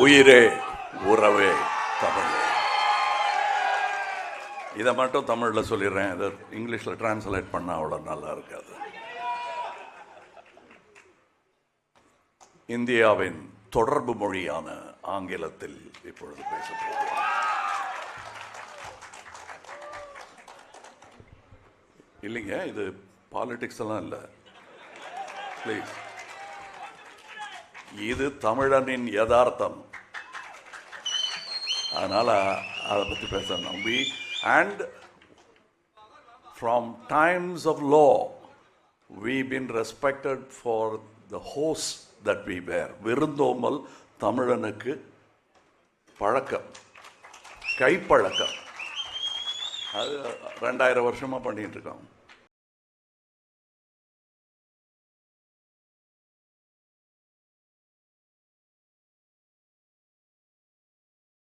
உயிரே உறவே தமிழ். இதை மட்டும் தமிழில் சொல்லிடுறேன், இதை இங்கிலீஷில் டிரான்ஸ்லேட் பண்ணால் அவ்வளோ நல்லா இருக்காது. இந்தியாவின் தொடர்பு மொழியான ஆங்கிலத்தில் இப்பொழுது பேசப்போகிறோம். இல்லைங்க, இது பாலிடிக்ஸ் எல்லாம் இல்லை, ப்ளீஸ். இது தமிழனின் யதார்த்தம், அதனால் அதை பற்றி பேசணும். And from times of law, we've been respected for the host that we bear. விருந்தோம்பல் தமிழனுக்கு பழக்கம், கைப்பழக்கம். அது 2000 வருஷமாக பண்ணிட்டு இருக்கோம்.